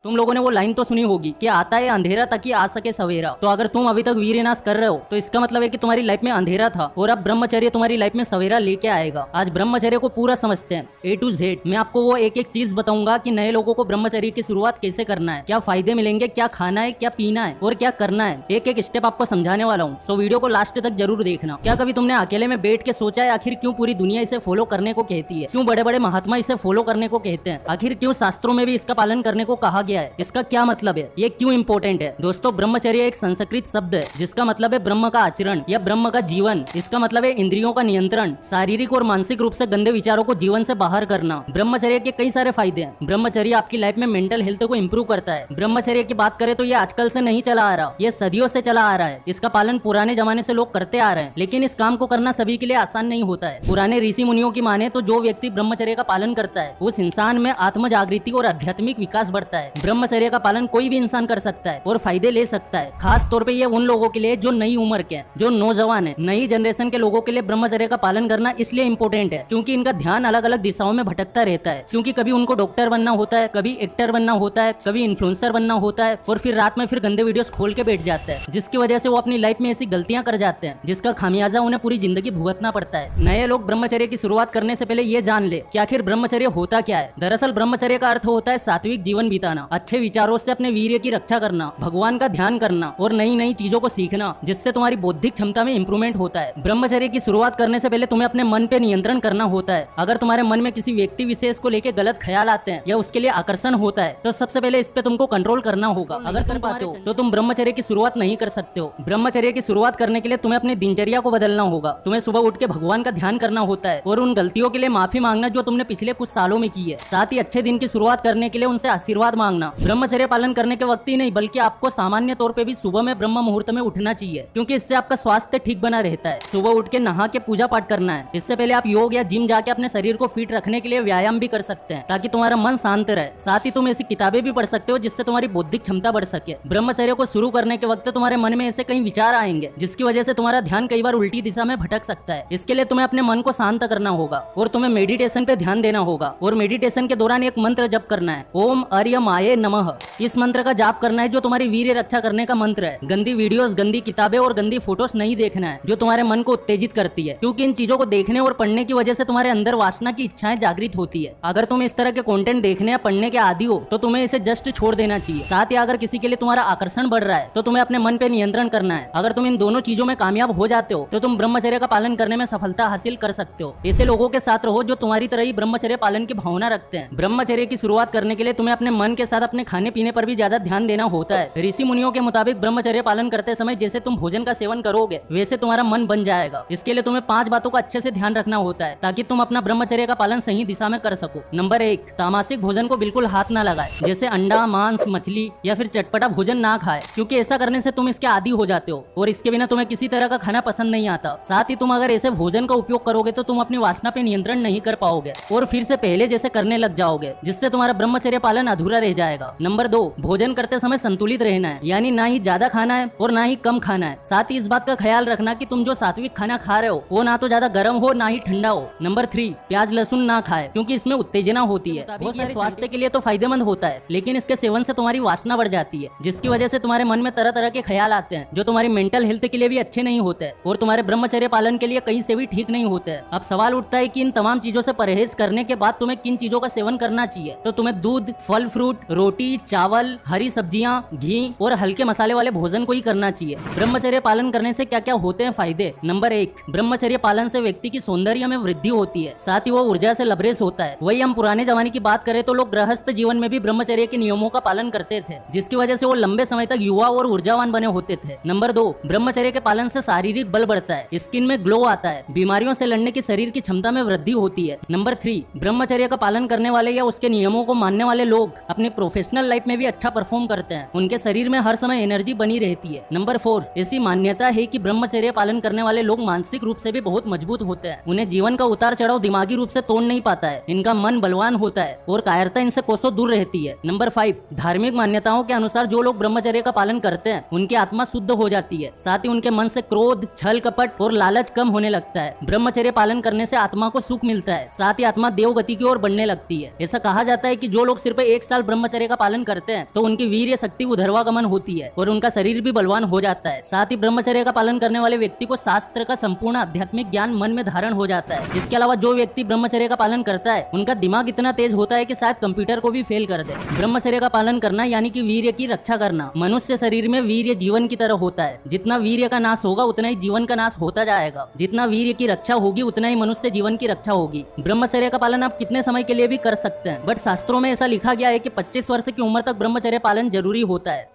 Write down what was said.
तुम लोगों ने वो लाइन तो सुनी होगी कि आता है अंधेरा ताकि आ सके सवेरा। तो अगर तुम अभी तक वीरनाश कर रहे हो तो इसका मतलब है कि तुम्हारी लाइफ में अंधेरा था और अब ब्रह्मचर्य तुम्हारी लाइफ में सवेरा लेके आएगा। आज ब्रह्मचर्य को पूरा समझते हैं A to Z। मैं आपको वो एक एक चीज बताऊंगा कि नए लोगों को ब्रह्मचर्य की शुरुआत कैसे करना है, क्या फायदे मिलेंगे, क्या खाना है, क्या पीना है और क्या करना है। एक एक स्टेप आपको समझाने वाला हूँ, सो वीडियो को लास्ट तक जरूर देखना। क्या कभी तुमने अकेले में बैठ के सोचा है आखिर क्यों पूरी दुनिया इसे फॉलो करने को कहती है, क्यों बड़े बड़े महात्मा इसे फॉलो करने को कहते हैं, आखिर क्यों शास्त्रों में भी इसका पालन करने को कहा गया है, इसका क्या मतलब है, ये क्यों इंपॉर्टेंट है। दोस्तों, ब्रह्मचर्य एक संस्कृत शब्द है जिसका मतलब है ब्रह्म का आचरण या ब्रह्म का जीवन। इसका मतलब है इंद्रियों का नियंत्रण, शारीरिक और मानसिक रूप से गंदे विचारों को जीवन से बाहर करना। ब्रह्मचर्य के कई सारे फायदे हैं। ब्रह्मचर्य आपकी लाइफ में मेंटल हेल्थ को इंप्रूव करता है। ब्रह्मचर्य की बात करें तो ये आजकल से नहीं चला आ रहा, ये सदियों से चला आ रहा है। इसका पालन पुराने जमाने से लोग करते आ रहे हैं, लेकिन इस काम को करना सभी के लिए आसान नहीं होता है। पुराने ऋषि मुनियों की माने तो जो व्यक्ति ब्रह्मचर्य का पालन करता है उस इंसान में आत्म जागृति और आध्यात्मिक विकास बढ़ता है। ब्रह्मचर्य का पालन कोई भी इंसान कर सकता है और फायदे ले सकता है। खास तौर पे ये उन लोगों के लिए जो नई उम्र के हैं, जो नौजवान है, नई जनरेशन के लोगों के लिए ब्रह्मचर्य का पालन करना इसलिए इम्पोर्टेंट है क्योंकि इनका ध्यान अलग अलग दिशाओं में भटकता रहता है। क्योंकि कभी उनको डॉक्टर बनना होता है, कभी एक्टर बनना होता है, कभी इन्फ्लुएंसर बनना होता है और फिर रात में फिर गंदे वीडियोस खोल के बैठ जाते हैं, जिसकी वजह से वो अपनी लाइफ में ऐसी गलतियां कर जाते हैं जिसका खामियाजा उन्हें पूरी जिंदगी भुगतना पड़ता है। नए लोग ब्रह्मचर्य की शुरुआत करने से पहले ये जान ले कि आखिर ब्रह्मचर्य होता क्या है। दरअसल ब्रह्मचर्य का अर्थ होता है सात्विक जीवन बिताना, अच्छे विचारों से अपने वीर्य की रक्षा करना, भगवान का ध्यान करना और नई नई चीजों को सीखना जिससे तुम्हारी बौद्धिक क्षमता में इंप्रूवमेंट होता है। ब्रह्मचर्य की शुरुआत करने से पहले तुम्हें अपने मन पे नियंत्रण करना होता है। अगर तुम्हारे मन में किसी व्यक्ति विशेष को लेकर गलत ख्याल आते हैं या उसके लिए आकर्षण होता है तो सबसे पहले इस पे तुमको कंट्रोल करना होगा। अगर तुम पाते हो तो तुम ब्रह्मचर्य की शुरुआत नहीं कर सकते हो। ब्रह्मचर्य की शुरुआत करने के लिए तुम्हें अपनी दिनचर्या को बदलना होगा। तुम्हें सुबह उठ के भगवान का ध्यान करना होता है और उन गलतियों के लिए माफी मांगना जो तुमने पिछले कुछ सालों में की है। साथ ही अच्छे दिन की शुरुआत करने के लिए उनसे आशीर्वाद मांगना। ब्रह्मचर्य पालन करने के वक्त ही नहीं बल्कि आपको सामान्य तौर पे भी सुबह में ब्रह्म मुहूर्त में उठना चाहिए क्योंकि इससे आपका स्वास्थ्य ठीक बना रहता है। सुबह उठ के नहा के पूजा पाठ करना है। इससे पहले आप योग या जिम जाके अपने शरीर को फिट रखने के लिए व्यायाम भी कर सकते हैं ताकि तुम्हारा मन शांत रहे। साथ ही तुम ऐसी किताबें भी पढ़ सकते हो जिससे तुम्हारी बौद्धिक क्षमता बढ़ सके। ब्रह्मचर्य को शुरू करने के वक्त तुम्हारे मन में ऐसे कई विचार आएंगे जिसकी वजह से तुम्हारा ध्यान कई बार उल्टी दिशा में भटक सकता है। इसके लिए तुम्हें अपने मन को शांत करना होगा और तुम्हें मेडिटेशन पे ध्यान देना होगा और मेडिटेशन के दौरान एक मंत्र जप करना है, ओम अर्यमाये नमः। इस मंत्र का जाप करना है जो तुम्हारी वीर्य रक्षा करने का मंत्र है। गंदी वीडियोस, गंदी किताबें और गंदी फोटोज नहीं देखना है जो तुम्हारे मन को उत्तेजित करती है क्योंकि इन चीजों को देखने और पढ़ने की वजह से तुम्हारे अंदर वासना की इच्छाएं जागृत होती है। अगर तुम इस तरह के कंटेंट देखने या पढ़ने के आदी हो तो तुम्हें इसे जस्ट छोड़ देना चाहिए। साथ ही अगर किसी के लिए तुम्हारा आकर्षण बढ़ रहा है तो तुम्हें अपने मन पे नियंत्रण करना है। अगर तुम इन दोनों चीजों में कामयाब हो जाते हो तो तुम ब्रह्मचर्य का पालन करने में सफलता हासिल कर सकते हो। ऐसे लोगों के साथ रहो जो तुम्हारी तरह ही ब्रह्मचर्य पालन की भावना रखते हैं। ब्रह्मचर्य की शुरुआत करने के लिए तुम्हें अपने मन के साथ अपने खाने पीने पर भी ज्यादा ध्यान देना होता है। ऋषि मुनियों के मुताबिक ब्रह्मचर्य पालन करते समय जैसे तुम भोजन का सेवन करोगे वैसे तुम्हारा मन बन जाएगा। इसके लिए तुम्हें 5 बातों का अच्छे से ध्यान रखना होता है ताकि तुम अपना ब्रह्मचर्य का पालन सही दिशा में कर सको। नंबर 1, तामसिक भोजन को बिल्कुल हाथ ना लगाए, जैसे अंडा, मांस, मछली या फिर चटपटा भोजन ना खाए क्योंकि ऐसा करने से तुम इसके आदी हो जाते हो और इसके बिना तुम्हें किसी तरह का खाना पसंद नहीं आता। साथ ही तुम अगर ऐसे भोजन का उपयोग करोगे तो तुम अपनी वासना पे नियंत्रण नहीं कर पाओगे और फिर से पहले जैसे करने लग जाओगे जिससे तुम्हारा ब्रह्मचर्य पालन अधूरा रह जाएगा। नंबर 2, भोजन करते समय संतुलित रहना है, यानी ना ही ज्यादा खाना है और ना ही कम खाना है। साथ ही इस बात का ख्याल रखना कि तुम जो सात्विक खाना खा रहे हो वो ना तो ज्यादा गर्म हो ना ही ठंडा हो। नंबर 3, प्याज लहसुन ना खाए क्योंकि इसमें उत्तेजना होती है। बहुत सारे स्वास्थ्य के लिए तो फायदेमंद होता है लेकिन इसके सेवन से तुम्हारी वासना बढ़ जाती है जिसकी वजह से तुम्हारे मन में तरह तरह के ख्याल आते हैं जो तुम्हारी मेंटल हेल्थ के लिए भी अच्छे नहीं होते और तुम्हारे ब्रह्मचर्य पालन के लिए कहीं से भी ठीक नहीं होते। अब सवाल उठता है कि इन तमाम चीजों से परहेज करने के बाद तुम्हें किन चीजों का सेवन करना चाहिए। तो तुम्हें दूध, फल फ्रूट, रोटी, चावल, हरी सब्जियां, घी और हल्के मसाले वाले भोजन को ही करना चाहिए। ब्रह्मचर्य पालन करने से क्या क्या होते हैं फायदे। नंबर 1, ब्रह्मचर्य पालन से व्यक्ति की सौंदर्य में वृद्धि होती है, साथ ही वो ऊर्जा से लबरेज होता है। वही हम पुराने जमाने की बात करें तो लोग गृहस्थ जीवन में भी ब्रह्मचर्य के नियमों का पालन करते थे जिसकी वजह से वो लंबे समय तक युवा और ऊर्जावान बने होते थे। नंबर 2, ब्रह्मचर्य के पालन से शारीरिक बल बढ़ता है, स्किन में ग्लो आता है, बीमारियों से लड़ने की शरीर की क्षमता में वृद्धि होती है। नंबर 3, ब्रह्मचर्य का पालन करने वाले या उसके नियमों को मानने वाले लोग अपनी प्रोफेशनल लाइफ में भी अच्छा परफॉर्म करते हैं, उनके शरीर में हर समय एनर्जी बनी रहती है। नंबर 4, ऐसी मान्यता है कि ब्रह्मचर्य पालन करने वाले लोग मानसिक रूप से भी बहुत मजबूत होते हैं। उन्हें जीवन का उतार चढ़ाव दिमागी रूप से तोड़ नहीं पाता है, इनका मन बलवान होता है और कायरता इनसे कोसों दूर रहती है। नंबर 5, धार्मिक मान्यताओं के अनुसार जो लोग ब्रह्मचर्य का पालन करते हैं उनकी आत्मा शुद्ध हो जाती है, साथ ही उनके मन से क्रोध, छल कपट और लालच कम होने लगता है। ब्रह्मचर्य पालन करने से आत्मा को सुख मिलता है, साथ ही आत्मा देव गति की ओर बढ़ने लगती है। ऐसा कहा जाता है कि जो लोग सिर्फ 1 साल ब्रह्मचर्य ब्रह्मचर्य का पालन करते हैं तो उनकी वीर्य शक्ति ऊर्ध्वागमन होती है और उनका शरीर भी बलवान हो जाता है। साथ ही ब्रह्मचर्य का पालन करने वाले व्यक्ति को शास्त्र का संपूर्ण आध्यात्मिक ज्ञान मन में धारण हो जाता है। इसके अलावा जो व्यक्ति ब्रह्मचर्य का पालन करता है उनका दिमाग इतना तेज होता है कि शायद कंप्यूटर को भी फेल कर दे। ब्रह्मचर्य का पालन करना यानी कि वीर्य की रक्षा करना। मनुष्य शरीर में वीर्य जीवन की तरह होता है। जितना वीर्य का नाश होगा उतना ही जीवन का नाश होता जाएगा। जितना वीर्य की रक्षा होगी उतना ही मनुष्य जीवन की रक्षा होगी। ब्रह्मचर्य का पालन आप कितने समय के लिए भी कर सकते हैं, बट शास्त्रों में ऐसा लिखा गया है कि 25 वर्ष की उम्र तक ब्रह्मचर्य पालन जरूरी होता है।